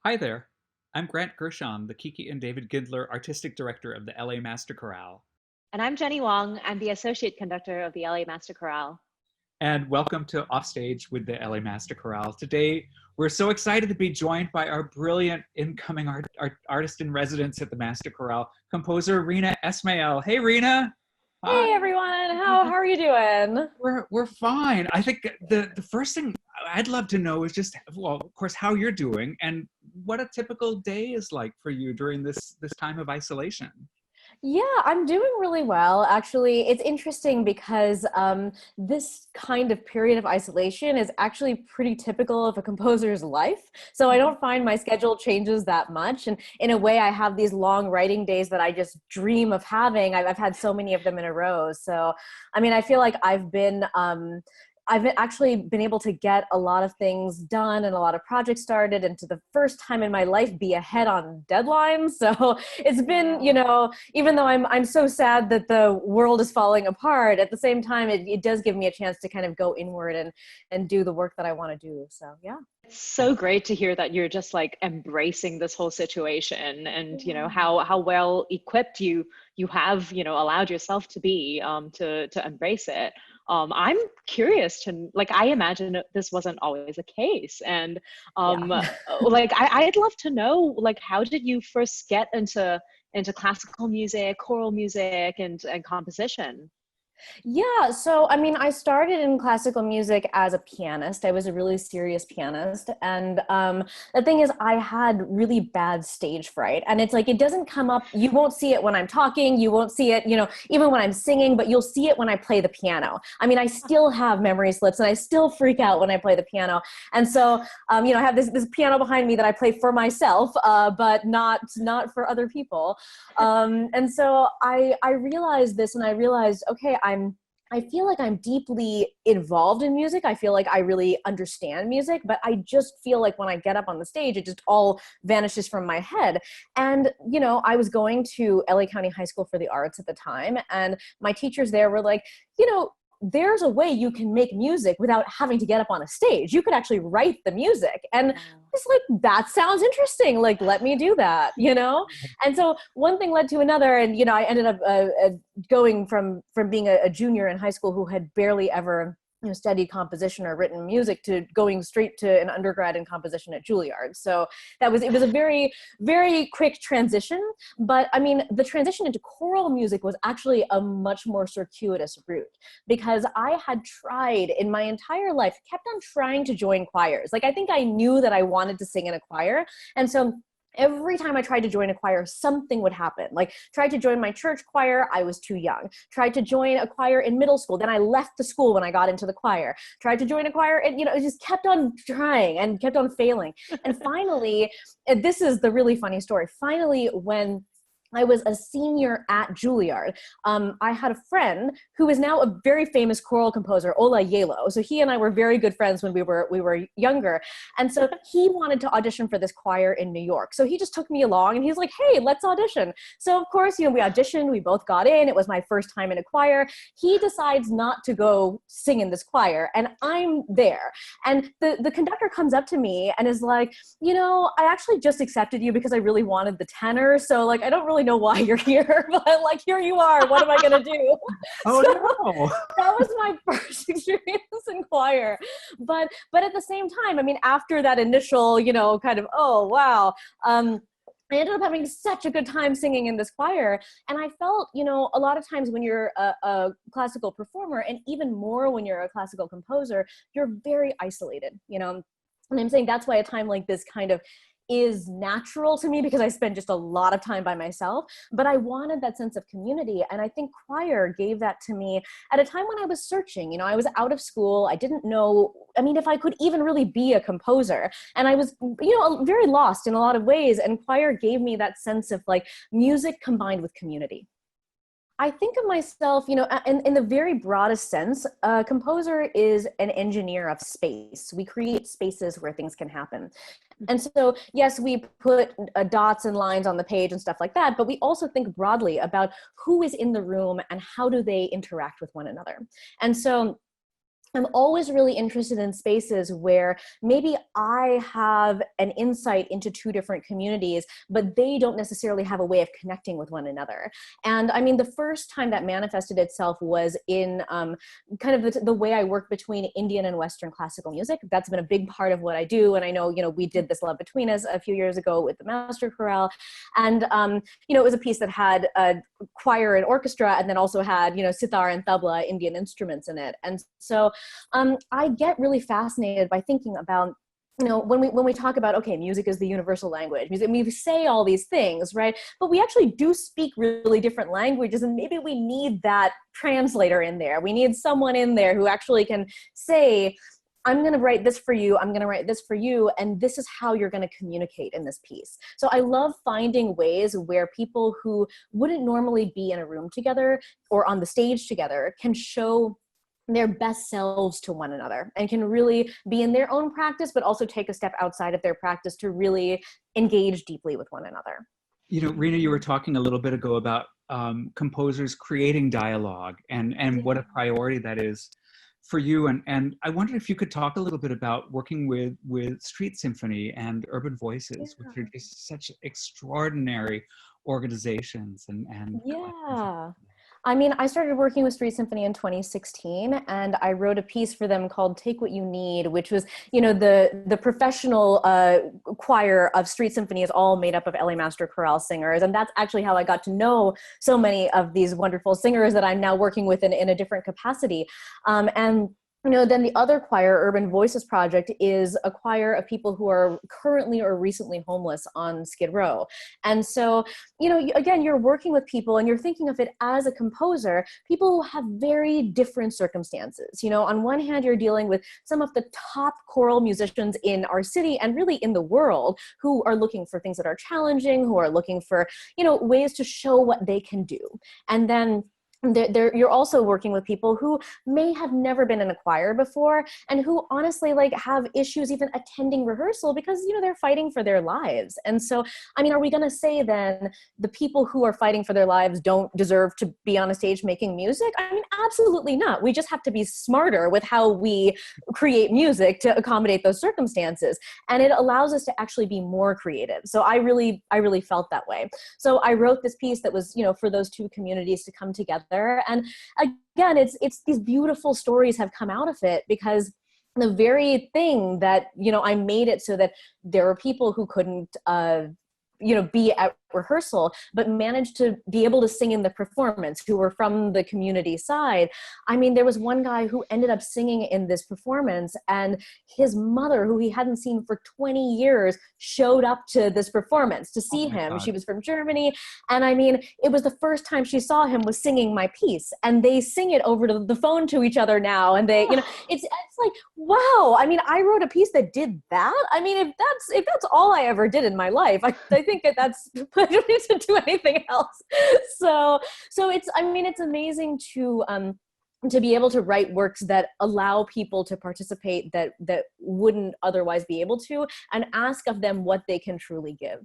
Hi there. I'm Grant Gershon, the Kiki and David Gindler Artistic Director of the LA Master Chorale. And I'm Jenny Wong. I'm the Associate Conductor of the LA Master Chorale. And welcome to Offstage with the LA Master Chorale. Today, we're so excited to be joined by our brilliant incoming artist in residence at the Master Chorale, composer Reena Esmail. Hey, Reena. Hi. Hey everyone, how are you doing? We're fine. I think the first thing I'd love to know is just, well, of course, how you're doing and what a typical day is like for you during this time of isolation. Yeah, I'm doing really well. Actually, it's interesting because this kind of period of isolation is actually pretty typical of a composer's life. So I don't find my schedule changes that much. And in a way, I have these long writing days that I just dream of having. I've had so many of them in a row. So, I mean, I feel like I've actually been able to get a lot of things done and a lot of projects started, and to the first time in my life be ahead on deadlines. So it's been, even though I'm so sad that the world is falling apart, at the same time, it does give me a chance to kind of go inward and do the work that I want to do. So yeah. It's so great to hear that you're just like embracing this whole situation and how well equipped you have allowed yourself to be to embrace it. I'm curious to I imagine this wasn't always a case, and Yeah. I'd love to know how did you first get into classical music, choral music, and composition? Yeah, so I mean, I started in classical music as a pianist. I was a really serious pianist. And the thing is, I had really bad stage fright. And it's like, it doesn't come up, you won't see it when I'm talking, you won't see it, even when I'm singing, but you'll see it when I play the piano. I mean, I still have memory slips and I still freak out when I play the piano. And so, I have this piano behind me that I play for myself, but not for other people. And so I realized this, and I realized, okay, I feel like I'm deeply involved in music. I feel like I really understand music, but I just feel like when I get up on the stage, it just all vanishes from my head. And, I was going to LA County High School for the Arts at the time, and my teachers there were like, there's a way you can make music without having to get up on a stage. You could actually write the music. And it's like, that sounds interesting. Like, let me do that. And so one thing led to another. And, I ended up going from being a junior in high school who had barely ever studied composition or written music to going straight to an undergrad in composition at Juilliard. So it was a very, very quick transition. But I mean, the transition into choral music was actually a much more circuitous route, because I had tried in my entire life, kept on trying to join choirs. Like, I think I knew that I wanted to sing in a choir. And so every time I tried to join a choir, something would happen. Like, tried to join my church choir, I was too young. Tried to join a choir in middle school, then I left the school when I got into the choir. Tried to join a choir, and it just kept on trying and kept on failing. And finally, and this is the really funny story, finally, when I was a senior at Juilliard, I had a friend who is now a very famous choral composer, Ola Yelo. So he and I were very good friends when we were younger. And so he wanted to audition for this choir in New York. So he just took me along, and he's like, hey, let's audition. So of course, we auditioned, we both got in. It was my first time in a choir. He decides not to go sing in this choir, and I'm there. And the conductor comes up to me and is like, I actually just accepted you because I really wanted the tenor. So I don't really know why you're here, but here you are. What am I gonna do? Oh, So no. that was my first experience in choir. But at the same time, I mean, after that initial, kind of, oh wow, I ended up having such a good time singing in this choir. And I felt, a lot of times when you're a classical performer, and even more when you're a classical composer, you're very isolated, And I'm saying that's why a time like this kind of is natural to me, because I spend just a lot of time by myself, but I wanted that sense of community. And I think choir gave that to me at a time when I was searching. I was out of school. I didn't know, if I could even really be a composer. And I was, very lost in a lot of ways. And choir gave me that sense of music combined with community. I think of myself, in the very broadest sense, a composer is an engineer of space. We create spaces where things can happen. And so, yes, we put dots and lines on the page and stuff like that, but we also think broadly about who is in the room and how do they interact with one another. And so I'm always really interested in spaces where maybe I have an insight into two different communities, but they don't necessarily have a way of connecting with one another. And I mean, the first time that manifested itself was in kind of the way I work between Indian and Western classical music. That's been a big part of what I do. And I know, we did this Love Between Us a few years ago with the Master Chorale. And, it was a piece that had a choir and orchestra, and then also had, sitar and tabla, Indian instruments in it. And so I get really fascinated by thinking about, when we talk about, okay, music is the universal language, we say all these things, right? But we actually do speak really different languages, and maybe we need that translator in there. We need someone in there who actually can say, I'm going to write this for you, I'm going to write this for you, and this is how you're going to communicate in this piece. So I love finding ways where people who wouldn't normally be in a room together or on the stage together can show their best selves to one another, and can really be in their own practice, but also take a step outside of their practice to really engage deeply with one another. Reena, you were talking a little bit ago about composers creating dialogue and what a priority that is for you. And I wondered if you could talk a little bit about working with Street Symphony and Urban Voices, which are just such extraordinary organizations. Yeah. I mean, I started working with Street Symphony in 2016, and I wrote a piece for them called Take What You Need, which was, the professional choir of Street Symphony is all made up of LA Master Chorale singers. And that's actually how I got to know so many of these wonderful singers that I'm now working with in a different capacity. And then the other choir, Urban Voices Project, is a choir of people who are currently or recently homeless on Skid Row. And so, again, you're working with people and you're thinking of it as a composer, people who have very different circumstances. On one hand, you're dealing with some of the top choral musicians in our city and really in the world who are looking for things that are challenging, who are looking for, ways to show what they can do. And then you're also working with people who may have never been in a choir before, and who honestly have issues even attending rehearsal because they're fighting for their lives. And so, I mean, are we going to say then the people who are fighting for their lives don't deserve to be on a stage making music? I mean, absolutely not. We just have to be smarter with how we create music to accommodate those circumstances, and it allows us to actually be more creative. So I really felt that way. So I wrote this piece that was for those two communities to come together. And again, it's these beautiful stories have come out of it, because the very thing that, I made it so that there are people who couldn't, be at rehearsal, but managed to be able to sing in the performance, who were from the community side. I mean, there was one guy who ended up singing in this performance, and his mother, who he hadn't seen for 20 years, showed up to this performance to see him. God. She was from Germany. And I mean, it was the first time she saw him was singing my piece, and they sing it over the phone to each other now. And they, it's like, wow. I mean, I wrote a piece that did that. I mean, if that's all I ever did in my life, I think that's, I don't need to do anything else. So it's amazing to be able to write works that allow people to participate that wouldn't otherwise be able to, and ask of them what they can truly give.